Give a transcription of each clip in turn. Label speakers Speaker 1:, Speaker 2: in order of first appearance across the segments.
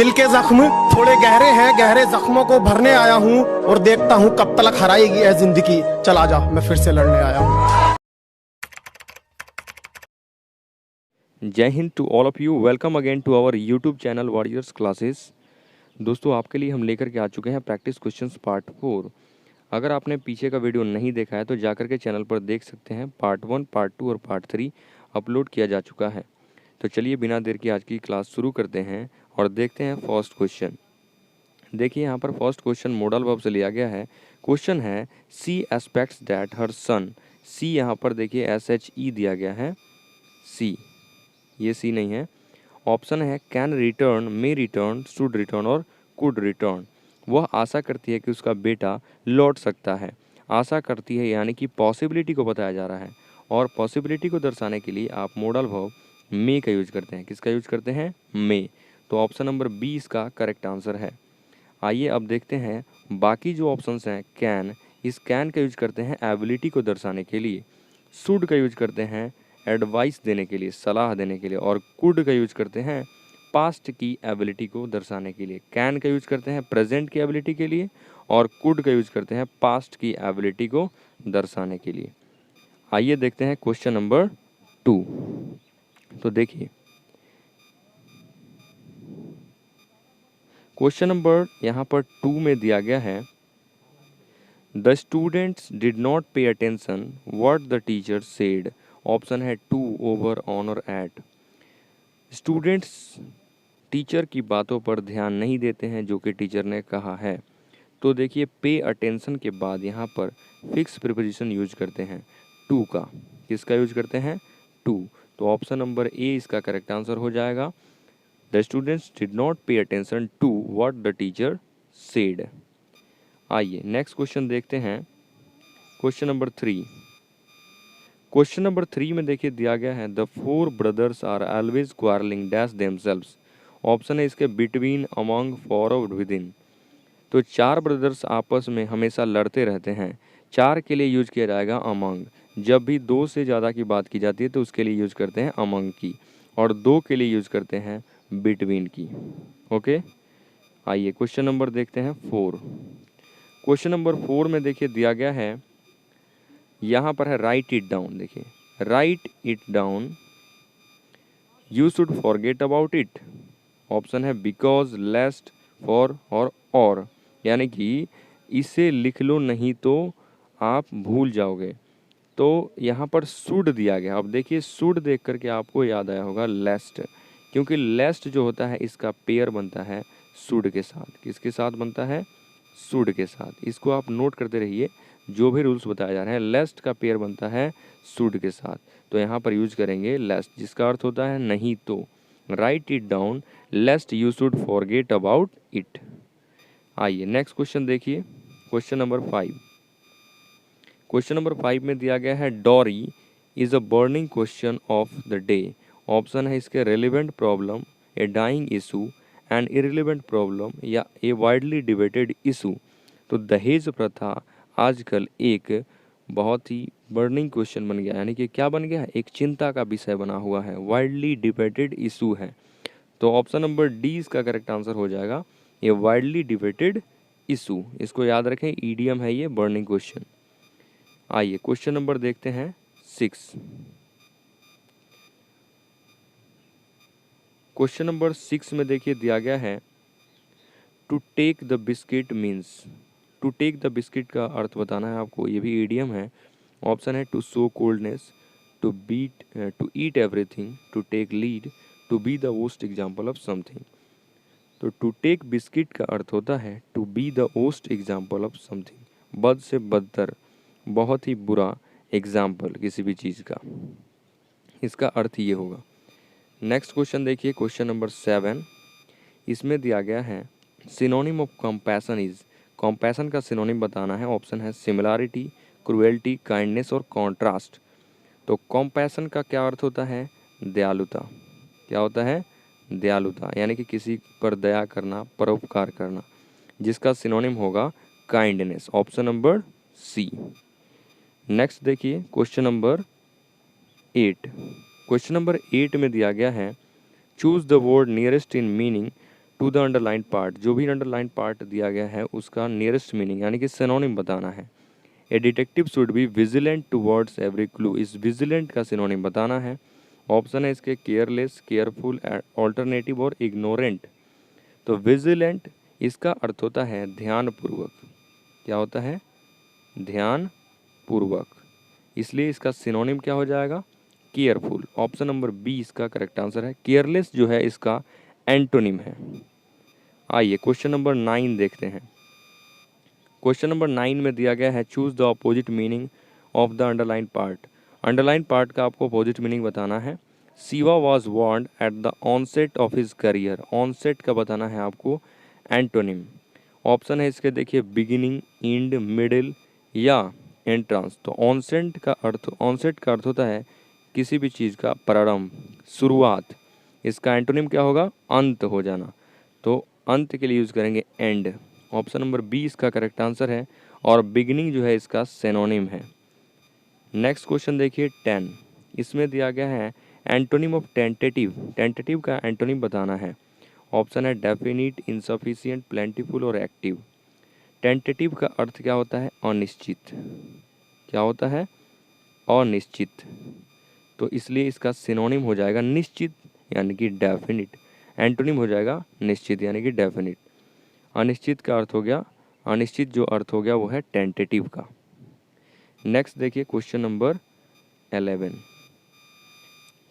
Speaker 1: दिल के जख्म थोड़े गहरे हैं, गहरे जख्मों को भरने आया हूँ और देखता हूँ कब तक हराएगी है जिंदगी। चला जा, मैं फिर से लड़ने आया हूँ।
Speaker 2: जय हिंद to all of you. Welcome again to our YouTube channel warriors classes. दोस्तों, आपके लिए हम लेकर के आ चुके हैं प्रैक्टिस क्वेश्चंस पार्ट 4। अगर आपने पीछे का वीडियो नहीं देखा है तो जाकर के चैनल पर देख सकते हैं। पार्ट 1, पार्ट 2 और पार्ट 3 अपलोड किया जा चुका है। तो चलिए बिना देर के आज की क्लास शुरू करते हैं और देखते हैं फर्स्ट क्वेश्चन। देखिए यहाँ पर फर्स्ट क्वेश्चन मॉडल वर्ब से लिया गया है। क्वेश्चन है सी एस्पेक्ट्स दैट हर सन। सी यहाँ पर देखिए SHE दिया गया है, सी, ये सी नहीं है। ऑप्शन है can return, may return, should return और कुड रिटर्न। वह आशा करती है कि उसका बेटा लौट सकता है। आशा करती है यानी कि पॉसिबिलिटी को बताया जा रहा है, और पॉसिबिलिटी को दर्शाने के लिए आप मॉडल वर्ब मे का यूज करते हैं। किसका यूज करते हैं? मे। तो ऑप्शन नंबर बी इसका करेक्ट आंसर है। आइए अब देखते हैं बाकी जो ऑप्शंस हैं। कैन, इस कैन का यूज करते हैं एबिलिटी को दर्शाने के लिए। शुड का यूज करते हैं एडवाइस देने के लिए, सलाह देने के लिए। और कुड का यूज करते हैं पास्ट की एबिलिटी को दर्शाने के लिए। कैन का यूज करते हैं प्रेजेंट की एबिलिटी के लिए, और कुड का यूज करते हैं पास्ट की एबिलिटी को दर्शाने के लिए। आइए देखते हैं क्वेश्चन नंबर 2। तो देखिए क्वेश्चन नंबर यहाँ पर 2 में दिया गया है the students did not pay attention what the teacher said. Option है टू, ओवर, ऑन और एट। स्टूडेंट्स टीचर की बातों पर ध्यान नहीं देते हैं जो कि टीचर ने कहा है। तो देखिए पे अटेंशन के बाद यहाँ पर फिक्स प्रीपोजिशन यूज करते हैं टू का। किसका यूज करते हैं? टू। तो ऑप्शन नंबर ए इसका करेक्ट आंसर हो जाएगा। The students did not pay attention to what the teacher said. आइए नेक्स्ट क्वेश्चन देखते हैं। Question number 3। क्वेश्चन नंबर 3 में देखिए दिया गया है the 4 brothers are always quarrelling dash themselves. Option है इसके बिटवीन, अमंग, फॉर और विद इन। तो 4 ब्रदर्स आपस में हमेशा लड़ते रहते हैं। 4 के लिए यूज किया जाएगा अमंग। जब भी 2 से ज़्यादा की बात की जाती है तो उसके लिए यूज करते हैं अमंग की, और 2 के लिए यूज करते हैं बिटवीन की। ओके, आइए क्वेश्चन नंबर देखते हैं 4। क्वेश्चन नंबर 4 में देखिए दिया गया है, यहाँ पर है राइट इट डाउन। देखिए right it down, you should forget about it. Option है बिकॉज, लेस्ट, फॉर और यानी कि इसे लिख लो नहीं तो आप भूल जाओगे। तो यहाँ पर शुड दिया गया। अब देखिए शुड देख करके आपको याद आया होगा लेस्ट, क्योंकि लेस्ट जो होता है इसका पेयर बनता है शुड के साथ। किसके साथ बनता है? शुड के साथ। इसको आप नोट करते रहिए, जो भी रूल्स बताए जा रहे हैं लेस्ट का पेयर बनता है शुड के साथ। तो यहाँ पर यूज करेंगे लेस्ट, जिसका अर्थ होता है नहीं तो। Write it down lest you should forget about it. आइए नेक्स्ट क्वेश्चन देखिए, क्वेश्चन नंबर 5। क्वेश्चन नंबर 5 में दिया गया है dowry is a burning question of the day. Option है इसके relevant problem, a dying issue, an irrelevant problem या a widely debated issue. तो दहेज प्रथा आजकल एक बहुत ही बर्निंग क्वेश्चन बन गया, यानी कि क्या बन गया है? एक चिंता का विषय बना हुआ है, वाइडली डिबेटेड इशू है। तो ऑप्शन नंबर डी इसका करेक्ट आंसर हो जाएगा, ये वाइडली डिबेटेड इशू। इसको याद रखें, ईडीएम है ये बर्निंग क्वेश्चन। आइए क्वेश्चन नंबर देखते हैं 6। क्वेश्चन नंबर 6 में देखिए दिया गया है to take the biscuit means. To take the biscuit का अर्थ बताना है आपको, ये भी ईडीएम है। ऑप्शन है to show coldness, to beat, to eat everything, to take lead, to be the worst example of something. तो टू टेक बिस्किट का अर्थ होता है to be the worst example of something, बद से बदतर, बहुत ही बुरा एग्जाम्पल किसी भी चीज़ का, इसका अर्थ ये होगा। नेक्स्ट क्वेश्चन देखिए, क्वेश्चन नंबर 7। इसमें दिया गया है synonym of compassion is. Compassion का सिनोनिम बताना है। ऑप्शन है सिमिलैरिटी, क्रुएल्टी, काइंडनेस और कॉन्ट्रास्ट। तो कंपैशन का क्या अर्थ होता है? दयालुता। क्या होता है? दयालुता, यानी कि किसी पर दया करना, परोपकार करना, जिसका सिनोनिम होगा kindness. Option number C. Next देखिए क्वेश्चन नंबर 8। क्वेश्चन नंबर 8 में दिया गया है choose the word nearest in meaning to the underline part, जो भी अंडरलाइन पार्ट दिया गया है उसका नियरेस्ट मीनिंग यानी कि सिनोनिम बताना है। A detective should be vigilant towards every clue, इस विजिलेंट का सिनोनिम बताना है। ऑप्शन है इसके केयरलेस, केयरफुल, ऑल्टरनेटिव और इग्नोरेंट। तो विजिलेंट इसका अर्थ होता है ध्यानपूर्वक। क्या होता है? ध्यानपूर्वक। इसलिए इसका सिनोनिम क्या हो जाएगा? केयरफुल। ऑप्शन नंबर बी इसका करेक्ट आंसर है। केयरलेस जो है इसका एंटोनिम है। आइए क्वेश्चन नंबर 9 देखते हैं। क्वेश्चन नंबर 9 में दिया गया है choose the opposite meaning of the underline part. Underline part का आपको अपोजिट मीनिंग बताना है। Shiva was warned at the onset of his career, onset का बताना है आपको एंटोनिम। ऑप्शन है इसके देखिए बिगिनिंग, एंड, मिडिल या एंट्रांस। तो ऑनसेट का अर्थ होता है किसी भी चीज़ का प्रारंभ, शुरुआत। इसका एंटोनिम क्या होगा? अंत हो जाना। तो अंत के लिए यूज़ करेंगे एंड। ऑप्शन नंबर बी इसका करेक्ट आंसर है और बिगिनिंग जो है इसका सिनोनिम है। नेक्स्ट क्वेश्चन देखिए 10। इसमें दिया गया है एंटोनिम ऑफ टेंटेटिव, टेंटेटिव का एंटोनिम बताना है। ऑप्शन है डेफिनिट, इनसफिशिएंट, प्लेंटीफुल और एक्टिव। टेंटेटिव का अर्थ क्या होता है? अनिश्चित। क्या होता है? अनिश्चित। तो इसलिए इसका सिनोनिम हो जाएगा निश्चित यानी कि डेफिनिट। एंटोनिम हो जाएगा निश्चित यानी कि डेफिनिट। अनिश्चित का अर्थ हो गया, अनिश्चित जो अर्थ हो गया वो है टेंटेटिव का। नेक्स्ट देखिए क्वेश्चन नंबर 11।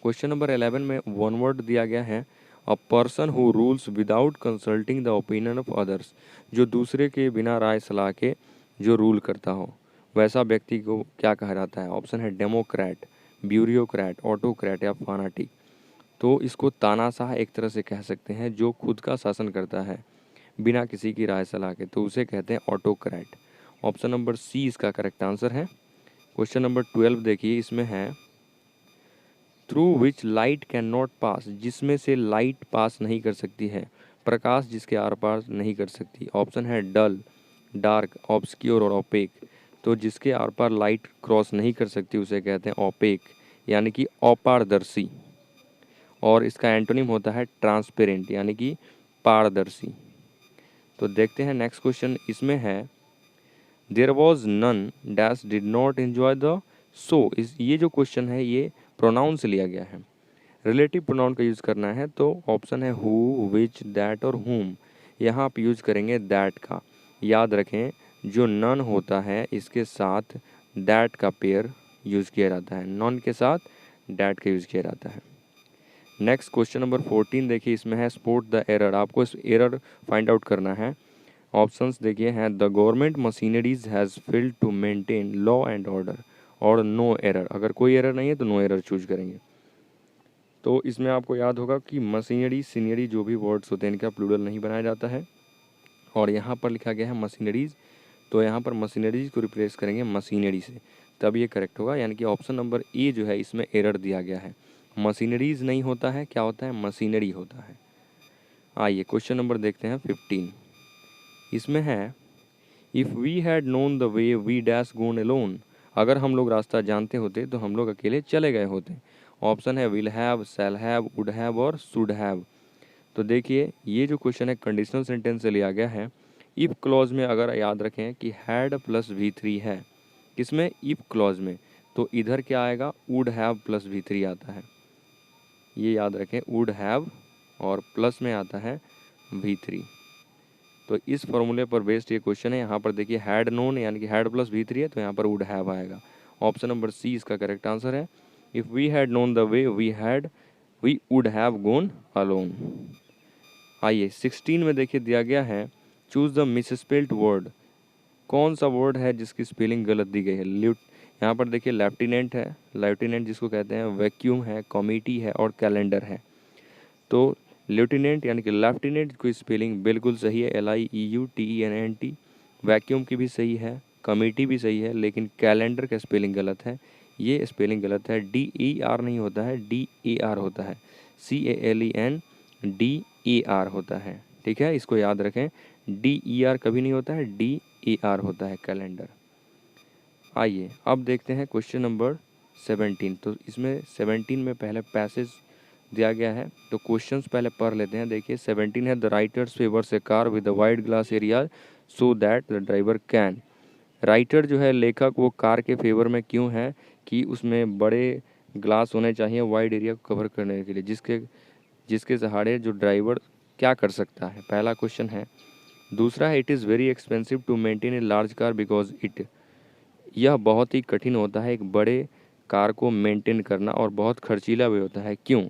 Speaker 2: क्वेश्चन नंबर 11 में वन वर्ड दिया गया है a person who rules without consulting the opinion of others, जो दूसरे के बिना राय सलाह के जो रूल करता हो वैसा व्यक्ति को क्या कहा जाता है? ऑप्शन है डेमोक्रेट, ब्यूरोक्रेट, ऑटोक्रेट या फानाटिक। तो इसको तानाशाह एक तरह से कह सकते हैं, जो खुद का शासन करता है बिना किसी की राय सलाह के, तो उसे कहते हैं ऑटोक्रेट। ऑप्शन नंबर सी इसका करेक्ट आंसर है। क्वेश्चन नंबर 12 देखिए, इसमें है through which light can not pass, जिसमें से लाइट पास नहीं कर सकती है, प्रकाश जिसके आर पार नहीं कर सकती। ऑप्शन है डल, डार्क, ऑब्सक्योर और ओपेक। तो जिसके आर पार लाइट क्रॉस नहीं कर सकती उसे कहते हैं ओपेक यानी कि अपारदर्शी। और इसका एंटोनिम होता है ट्रांसपेरेंट यानी कि पारदर्शी। तो देखते हैं नेक्स्ट क्वेश्चन। इसमें है there was none dash did not enjoy the show. ये जो क्वेश्चन है ये प्रोनाउन से लिया गया है, रिलेटिव प्रोनाउन का यूज़ करना है। तो ऑप्शन है हु, विच, दैट और whom। यहाँ आप यूज़ करेंगे दैट का। याद रखें जो नन होता है इसके साथ दैट का पेयर यूज़ किया जाता है, नॉन के साथ दैट का यूज़ किया जाता है। नेक्स्ट क्वेश्चन नंबर 14 देखिए, इसमें है स्पॉट द एरर। आपको इस एरर फाइंड आउट करना है। ऑप्शंस देखिए हैं the government machineries has failed to maintain law and order और नो एरर। अगर कोई एरर नहीं है तो नो एरर चूज करेंगे। तो इसमें आपको याद होगा कि मशीनरी, सीनरी जो भी वर्ड्स होते हैं इनका प्लूरल नहीं बनाया जाता है। और यहाँ पर लिखा गया है मशीनरीज, तो यहाँ पर मशीनरीज को रिप्लेस करेंगे मशीनरी से, तब ये करेक्ट होगा। यानी कि ऑप्शन नंबर ए जो है इसमें एरर दिया गया है। मशीनरीज नहीं होता है, क्या होता है? मशीनरी होता है। आइए क्वेश्चन नंबर देखते हैं 15। इसमें है if we had known the way we dash gone alone. अगर हम लोग रास्ता जानते होते तो हम लोग अकेले चले गए होते। ऑप्शन है will have, shall have, would have और शुड हैव। तो देखिए ये जो क्वेश्चन है कंडीशनल सेंटेंस से लिया गया है। इफ़ क्लॉज में अगर याद रखें कि हैड प्लस V3 है, किसमें? इफ़ क्लॉज में, तो इधर क्या आएगा? वुड हैव प्लस V3 आता है। ये याद रखें, वुड हैव और प्लस में आता है V3। तो इस फॉर्मूले पर बेस्ड ये क्वेश्चन है। यहाँ पर देखिए हैड नोन यानी कि हैड प्लस V3 है, तो यहाँ पर वुड हैव आएगा। ऑप्शन नंबर सी इसका करेक्ट आंसर है। If we had known the way we would have gone alone. आइए 16 में देखिए दिया गया है चूज द मिसस्पेल्ड वर्ड। कौन सा वर्ड है जिसकी स्पेलिंग गलत दी गई है? यहाँ पर देखिए लेफ्टिनेंट है, लेफ्टिनेंट जिसको कहते हैं, वैक्यूम है, कॉमिटी है और कैलेंडर है। तो लेफ्टिनेंट यानी कि लेफ्टिनेंट की स्पेलिंग बिल्कुल सही है, LIEUTENNT। वैक्यूम की भी सही है, कमेटी भी सही है, लेकिन कैलेंडर का स्पेलिंग गलत है। ये स्पेलिंग गलत है, DER नहीं होता है, DAR होता है, CALENDAR होता है। ठीक है, इसको याद रखें, DER कभी नहीं होता है, DAR होता है कैलेंडर। आइए अब देखते हैं क्वेश्चन नंबर 17। तो इसमें 17 में पहले पैसेज दिया गया है। तो क्वेश्चंस पहले पढ़ लेते हैं। देखिए 17 है, the writers favours A car with the wide glass area so that the driver can. Writer जो है, लेखक, वो कार के फेवर में क्यों है कि उसमें बड़े ग्लास होने चाहिए वाइड एरिया को कवर करने के लिए, जिसके सहारे जो ड्राइवर क्या कर सकता है। पहला क्वेश्चन है। दूसरा है, it is very expensive to maintain a large car because it, यह बहुत ही कठिन होता है एक बड़े कार को मेंटेन करना और बहुत खर्चीला भी होता है, क्यों।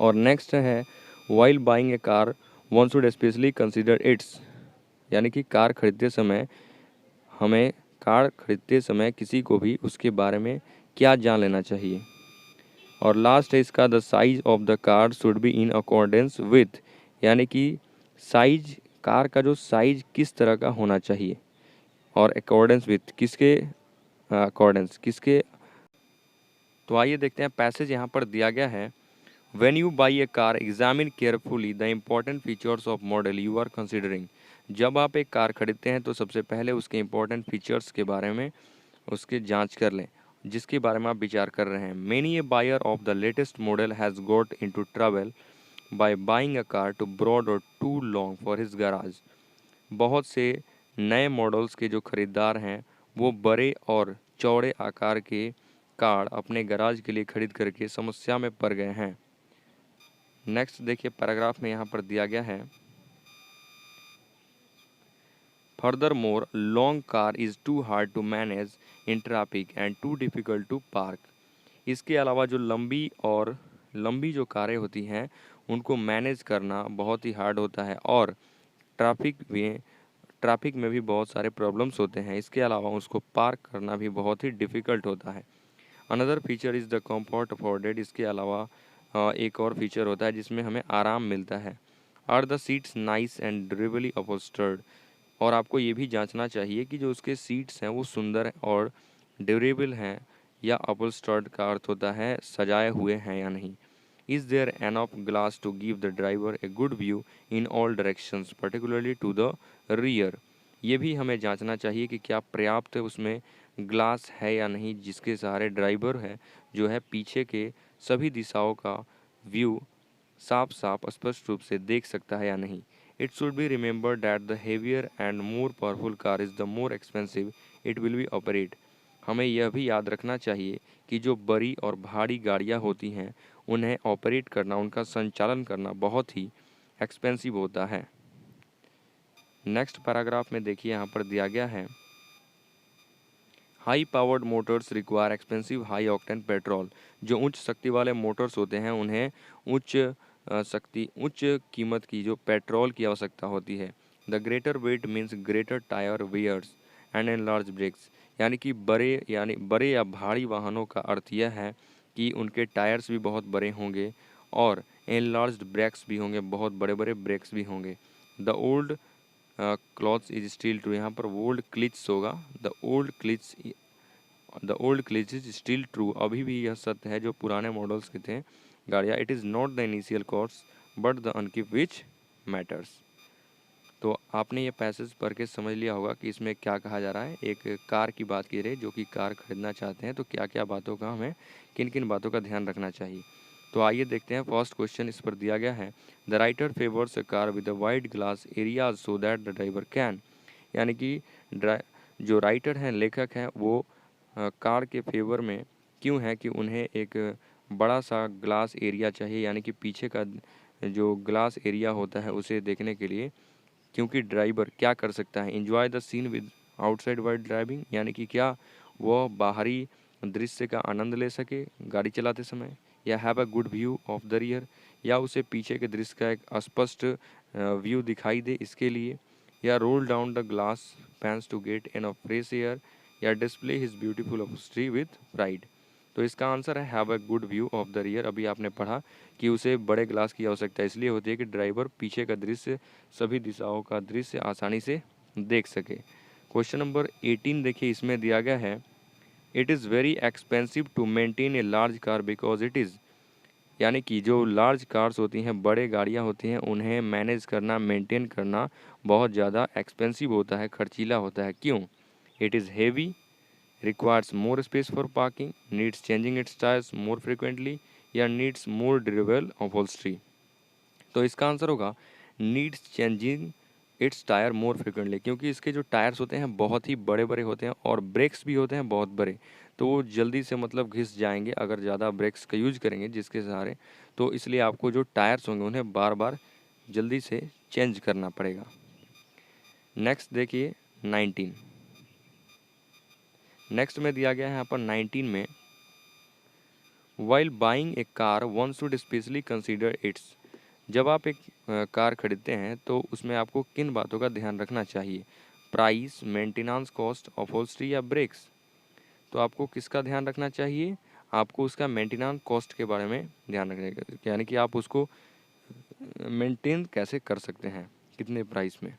Speaker 2: और नेक्स्ट है, while buying A car one should specially consider it's, यानी कि कार खरीदते समय किसी को भी उसके बारे में क्या जान लेना चाहिए। और लास्ट है इसका, the size of the car should be in accordance with, यानी कि कार का जो साइज किस तरह का होना चाहिए, और अकॉर्डेंस विथ किसके, अकॉर्डेंस किसके। तो आइए देखते हैं, पैसेज यहाँ पर दिया गया है। When you buy a car, examine carefully the important features of model you are considering. जब आप एक कार खरीदते हैं तो सबसे पहले उसके इम्पोर्टेंट फीचर्स के बारे में उसके जांच कर लें, जिसके बारे में आप विचार कर रहे हैं। Many a buyer of the latest model has got into trouble by buying a car too broad or too long for his garage. बहुत से नए मॉडल्स के जो खरीदार हैं वो बड़े और चौड़े आकार के कार अपने गराज के लिए खरीद करके समस्या में पड़ गए हैं। नेक्स्ट देखिए, पैराग्राफ में यहाँ पर दिया गया है, furthermore long car is too hard to manage in traffic and too difficult to park. इसके अलावा जो लंबी जो कारें होती हैं उनको मैनेज करना बहुत ही हार्ड होता है, और ट्रैफिक में भी बहुत सारे प्रॉब्लम्स होते हैं। इसके अलावा उसको पार्क करना भी बहुत ही डिफ़िकल्ट होता है। Another feature is the comfort afforded. इसके अलावा एक और फीचर होता है जिसमें हमें आराम मिलता है। Are the seats nice and durably upholstered, और आपको ये भी जांचना चाहिए कि जो उसके सीट्स हैं वो सुंदर और ड्यूरेबल हैं, या अपहोल्स्टर्ड का अर्थ होता है सजाए हुए हैं या नहीं। Is there enough glass to give the driver a good view in all directions particularly to the rear. ये भी हमें जांचना चाहिए कि क्या पर्याप्त उसमें ग्लास है या नहीं, जिसके सहारे ड्राइवर है जो है पीछे के सभी दिशाओं का व्यू साफ साफ स्पष्ट रूप से देख सकता है या नहीं। It should be remembered that the heavier and more powerful car is the more expensive it will be operate. हमें यह भी याद रखना चाहिए कि जो बड़ी और भारी गाड़ियाँ होती हैं उन्हें ऑपरेट करना, उनका संचालन करना बहुत ही एक्सपेंसिव होता है। नेक्स्ट पैराग्राफ में देखिए, यहाँ पर दिया गया है, high powered Motors require expensive high octane petrol. जो उच्च शक्ति वाले मोटर्स होते हैं उन्हें उच्च कीमत की जो पेट्रोल की आवश्यकता होती है। The greater weight means greater tyre wears and enlarge brakes, यानी कि बड़े या भारी वाहनों का अर्थ यह है कि उनके टायर्स भी बहुत बड़े होंगे और एनलार्ज्ड ब्रेक्स भी होंगे, बहुत बड़े बड़े ब्रेक्स भी होंगे। The old cliche is still true, यहाँ पर ओल्ड क्लिच होगा। The old cliche is still true, अभी भी यह सत्य है जो पुराने मॉडल्स के थे गाड़ियाँ। It is not the initial cost but the upkeep which matters. तो आपने ये पैसेज पढ़ के समझ लिया होगा कि इसमें क्या कहा जा रहा है। एक कार की बात की रही जो कि कार खरीदना चाहते हैं, तो क्या क्या बातों का हमें किन किन बातों का ध्यान रखना चाहिए। तो आइए देखते हैं, फर्स्ट क्वेश्चन इस पर दिया गया है, the writer favours a car with a wide glass areas so that the driver can, यानी कि जो राइटर हैं, लेखक हैं, वो कार के फेवर में क्यों है कि उन्हें एक बड़ा सा ग्लास एरिया चाहिए, यानी कि पीछे का जो ग्लास एरिया होता है उसे देखने के लिए, क्योंकि ड्राइवर क्या कर सकता है, enjoy the scene with outside while driving, यानी कि क्या वह बाहरी दृश्य का आनंद ले सके गाड़ी चलाते समय, या have a good view of the rear, या उसे पीछे के दृश्य का एक स्पष्ट व्यू दिखाई दे इसके लिए, या roll down the glass panes to get in a fresh air, या display his beautiful upholstery with pride. तो इसका आंसर है have a good view of the rear. अभी आपने पढ़ा कि उसे बड़े ग्लास की आवश्यकता इसलिए होती है कि ड्राइवर पीछे का दृश्य, सभी दिशाओं का दृश्य आसानी से देख सके। क्वेश्चन नंबर 18 देखिए, इसमें दिया गया है, it is very expensive to maintain a large car because it is, यानी कि जो लार्ज कार्स होती हैं, बड़े गाड़ियाँ होती हैं, उन्हें मैनेज करना, मेंटेन करना बहुत ज़्यादा एक्सपेंसिव होता है, खर्चीला होता है, क्यों। It is heavy, requires more space for parking, needs changing its tires more frequently, या नीड्स मोर ड्यूरेबल अपहोल्स्ट्री? तो इसका आंसर होगा needs changing it's tyre more frequently, क्योंकि इसके जो टायर्स होते हैं बहुत ही बड़े बड़े होते हैं और ब्रेक्स भी होते हैं बहुत बड़े, तो वो जल्दी से मतलब घिस जाएंगे अगर ज़्यादा ब्रेक्स का यूज करेंगे जिसके सहारे, तो इसलिए आपको जो टायर्स होंगे उन्हें बार बार जल्दी से चेंज करना पड़ेगा। नेक्स्ट देखिए 19। नेक्स्ट में दिया गया है यहाँ पर 19 में, while buying A car one should specially consider it's. जब आप एक कार खरीदते हैं तो उसमें आपको किन बातों का ध्यान रखना चाहिए? प्राइस, मेंटेनेंस कॉस्ट, अपहोल्स्ट्री या ब्रेक्स? तो आपको किसका ध्यान रखना चाहिए? आपको उसका मेंटेनेंस कॉस्ट के बारे में ध्यान रखने का, यानी कि आप उसको मेंटेन कैसे कर सकते हैं, कितने प्राइस में।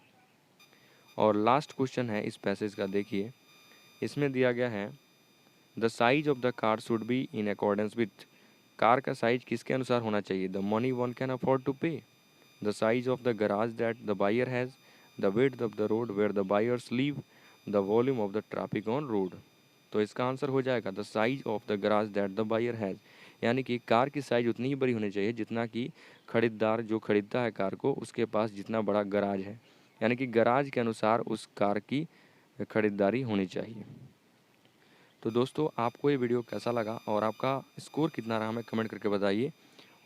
Speaker 2: और लास्ट क्वेश्चन है इस पैसेज का, देखिए इसमें दिया गया है the size of the car should be in accordance with. Car का साइज किसके अनुसार होना चाहिए? The money one can afford to pay, the size of the garage that the buyer has, the width of the road where the buyers live, the volume of the traffic on road. तो इसका answer हो जाएगा the size of the garage that the buyer has, यानी कि car की size उतनी ही बड़ी होनी चाहिए जितना कि खरीदार जो खरीदता है कार को उसके पास जितना बड़ा गराज है, यानी कि गराज के अनुसार उस कार की खरीदारी होनी चाहिए। तो दोस्तों आपको ये वीडियो कैसा लगा और आपका स्कोर कितना रहा हमें कमेंट करके बताइए,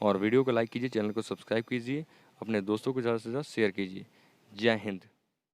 Speaker 2: और वीडियो को लाइक कीजिए, चैनल को सब्सक्राइब कीजिए, अपने दोस्तों को ज़्यादा से ज़्यादा शेयर कीजिए। जय हिंद।